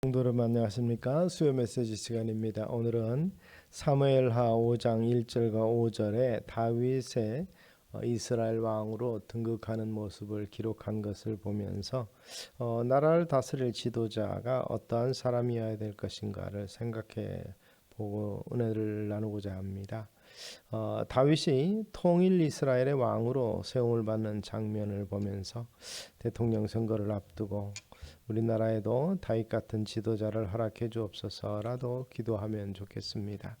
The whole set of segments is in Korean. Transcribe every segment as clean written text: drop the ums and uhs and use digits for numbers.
성도를 안녕하십니까? 수요 메시지 시간입니다. 오늘은 사무엘하 5장 1절과 5절에 다윗의 이스라엘 왕으로 등극하는 모습을 기록한 것을 보면서 나라를 다스릴 지도자가 어떠한 사람이어야 될 것인가를 생각해 보고 은혜를 나누고자 합니다. 다윗이 통일 이스라엘의 왕으로 세움을 받는 장면을 보면서 대통령 선거를 앞두고 우리나라에도 다윗 같은 지도자를 허락해 주옵소서라도 기도하면 좋겠습니다.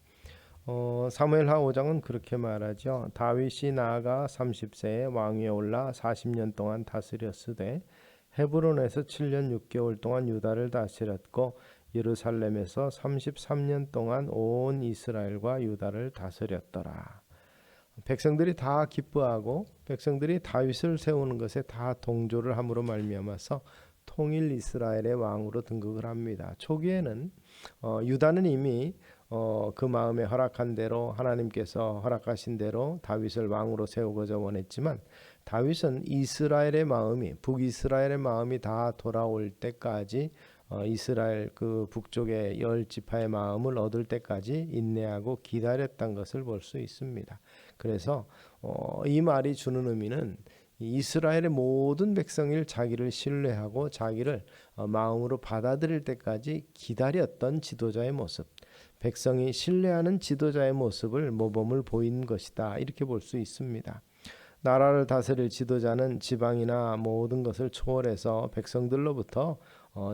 사무엘하 5장은 그렇게 말하죠. 다윗이 나아가 30세에 왕위에 올라 40년 동안 다스렸으되 헤브론에서 7년 6개월 동안 유다를 다스렸고 예루살렘에서 33년 동안 온 이스라엘과 유다를 다스렸더라. 백성들이 다 기뻐하고 백성들이 다윗을 세우는 것에 다 동조를 함으로 말미암아서 통일 이스라엘의 왕으로 등극을 합니다. 초기에는 유다는 이미 그 마음에 허락한 대로 하나님께서 허락하신 대로 다윗을 왕으로 세우고자 원했지만 다윗은 이스라엘의 마음이 북이스라엘의 마음이 다 돌아올 때까지 이스라엘 그 북쪽의 10지파의 마음을 얻을 때까지 인내하고 기다렸던 것을 볼 수 있습니다. 그래서 이 말이 주는 의미는 이스라엘의 모든 백성이 자기를 신뢰하고 자기를 마음으로 받아들일 때까지 기다렸던 지도자의 모습, 백성이 신뢰하는 지도자의 모습을 모범을 보인 것이다, 이렇게 볼 수 있습니다. 나라를 다스릴 지도자는 지방이나 모든 것을 초월해서 백성들로부터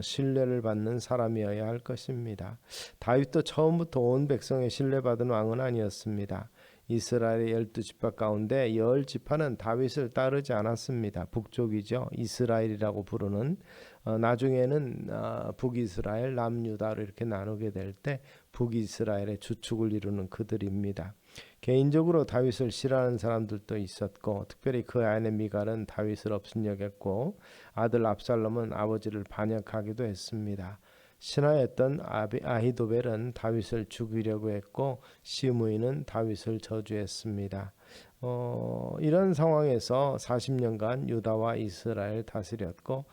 신뢰를 받는 사람이어야 할 것입니다. 다윗도 처음부터 온 백성의 신뢰받은 왕은 아니었습니다. 이스라엘의 12지파 가운데 10지파는 다윗을 따르지 않았습니다. 북쪽이죠. 이스라엘이라고 부르는 나중에는 북이스라엘, 남유다로 이렇게 나누게 될 때 북이스라엘의 주축을 이루는 그들입니다. 개인적으로 다윗을 싫어하는 사람들도 있었고 특별히 그 아내 미갈은 다윗을 업신여겼고 아들 압살롬은 아버지를 반역하기도 했습니다. 신하였던 아히도벨은 다윗을 죽이려고 했고 시므이는 다윗을 저주했습니다. 이런 상황에서 40년간 유다와 이스라엘 다스렸고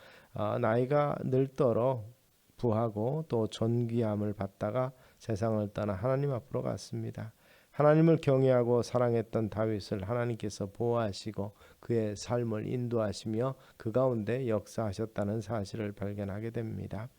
나이가 늙도록 부하고 또 존귀함을 받다가 세상을 떠나 하나님 앞으로 갔습니다. 하나님을 경외하고 사랑했던 다윗을 하나님께서 보호하시고 그의 삶을 인도하시며 그 가운데 역사하셨다는 사실을 발견하게 됩니다.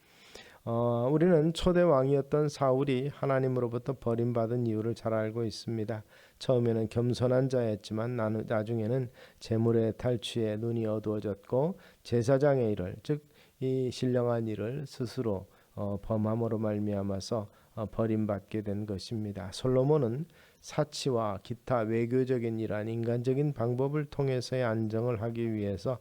우리는 초대 왕이었던 사울이 하나님으로부터 버림받은 이유를 잘 알고 있습니다. 처음에는 겸손한 자였지만 나중에는 재물의 탈취에 눈이 어두워졌고 제사장의 일을, 즉 이 신령한 일을 스스로 범함으로 말미암아서 버림받게 된 것입니다. 솔로몬은 사치와 기타 외교적인 일한 인간적인 방법을 통해서의 안정을 하기 위해서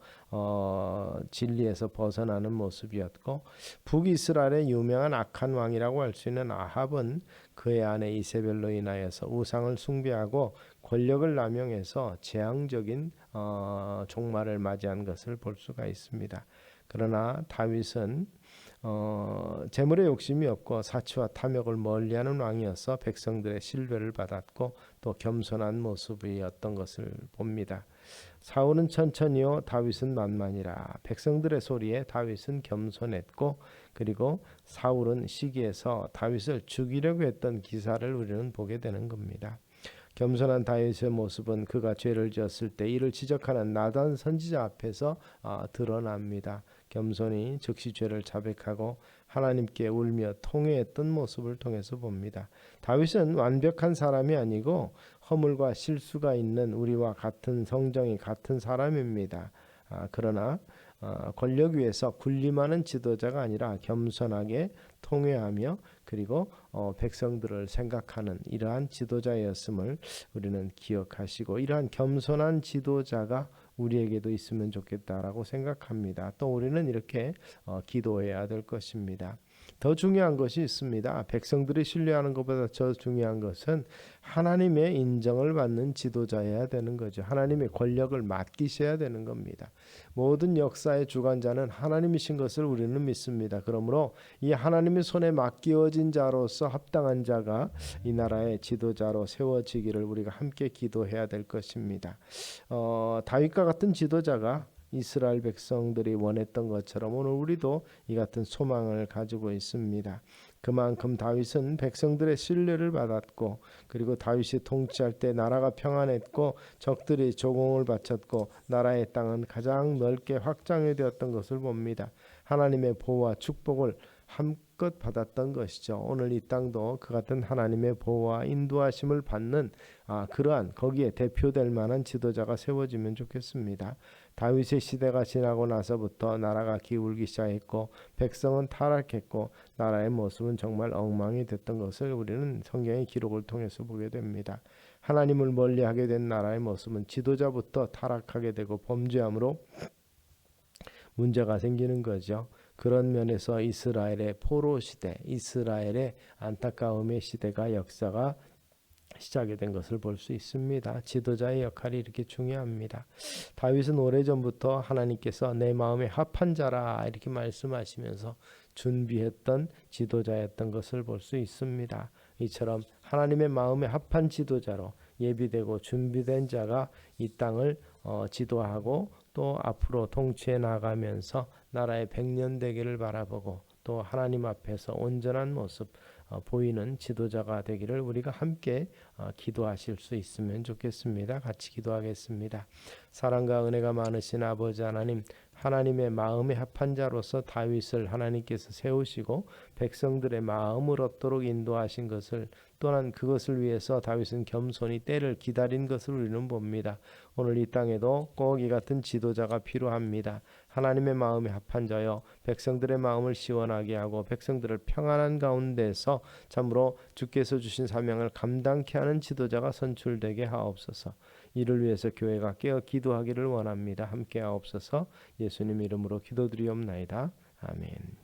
진리에서 벗어나는 모습이었고 북이스라엘의 유명한 악한 왕이라고 할 수 있는 아합은 그의 아내 이세벨로 인하여서 우상을 숭배하고 권력을 남용해서 재앙적인 종말을 맞이한 것을 볼 수가 있습니다. 그러나 다윗은 재물의 욕심이 없고 사치와 탐욕을 멀리하는 왕이어서 백성들의 신뢰를 받았고 또 겸손한 모습이었던 것을 봅니다. 사울은 천천히요 다윗은 만만이라. 백성들의 소리에 다윗은 겸손했고 그리고 사울은 시기에서 다윗을 죽이려고 했던 기사를 우리는 보게 되는 겁니다. 겸손한 다윗의 모습은 그가 죄를 지었을 때 이를 지적하는 나단 선지자 앞에서 드러납니다. 겸손히 즉시 죄를 자백하고 하나님께 울며 통회했던 모습을 통해서 봅니다. 다윗은 완벽한 사람이 아니고 허물과 실수가 있는 우리와 같은 성정이 같은 사람입니다. 그러나 권력 위에서 군림하는 지도자가 아니라 겸손하게 통회하며 그리고 백성들을 생각하는 이러한 지도자였음을 우리는 기억하시고 이러한 겸손한 지도자가 우리에게도 있으면 좋겠다라고 생각합니다. 또 우리는 이렇게 기도해야 될 것입니다. 더 중요한 것이 있습니다. 백성들이 신뢰하는 것보다 더 중요한 것은 하나님의 인정을 받는 지도자여야 되는 거죠. 하나님의 권력을 맡기셔야 되는 겁니다. 모든 역사의 주관자는 하나님이신 것을 우리는 믿습니다. 그러므로 이 하나님의 손에 맡겨진 자로서 합당한 자가 이 나라의 지도자로 세워지기를 우리가 함께 기도해야 될 것입니다. 다윗과 같은 지도자가 이스라엘 백성들이 원했던 것처럼 오늘 우리도 이 같은 소망을 가지고 있습니다. 그만큼 다윗은 백성들의 신뢰를 받았고, 그리고 다윗이 통치할 때 나라가 평안했고 적들이 조공을 바쳤고 나라의 땅은 가장 넓게 확장이 되었던 것을 봅니다. 하나님의 보호와 축복을 한껏 받았던 것이죠. 오늘 이 땅도 그 같은 하나님의 보호와 인도하심을 받는 그러한 거기에 대표될 만한 지도자가 세워지면 좋겠습니다. 다윗의 시대가 지나고 나서부터 나라가 기울기 시작했고 백성은 타락했고 나라의 모습은 정말 엉망이 됐던 것을 우리는 성경의 기록을 통해서 보게 됩니다. 하나님을 멀리하게 된 나라의 모습은 지도자부터 타락하게 되고 범죄함으로 문제가 생기는 거죠. 그런 면에서 이스라엘의 포로 시대, 이스라엘의 안타까움의 시대가 역사가 시작이 된 것을 볼 수 있습니다. 지도자의 역할이 이렇게 중요합니다. 다윗은 오래전부터 하나님께서 내 마음에 합한 자라 이렇게 말씀하시면서 준비했던 지도자였던 것을 볼 수 있습니다. 이처럼 하나님의 마음에 합한 지도자로 예비되고 준비된 자가 이 땅을 지도하고 또 앞으로 통치해 나가면서 나라의 백년대계를 바라보고 또 하나님 앞에서 온전한 모습 보이는 지도자가 되기를 우리가 함께 기도하실 수 있으면 좋겠습니다. 같이 기도하겠습니다. 사랑과 은혜가 많으신 아버지 하나님, 하나님의 마음에 합한 자로서 다윗을 하나님께서 세우시고 백성들의 마음을 얻도록 인도하신 것을, 또한 그것을 위해서 다윗은 겸손히 때를 기다린 것을 우리는 봅니다. 오늘 이 땅에도 꼭 이 같은 지도자가 필요합니다. 하나님의 마음에 합한 자여 백성들의 마음을 시원하게 하고 백성들을 평안한 가운데서 참으로 주께서 주신 사명을 감당케 하는 지도자가 선출되게 하옵소서. 이를 위해서 교회가 깨어 기도하기를 원합니다. 함께 하옵소서. 예수님 이름으로 기도드리옵나이다. 아멘.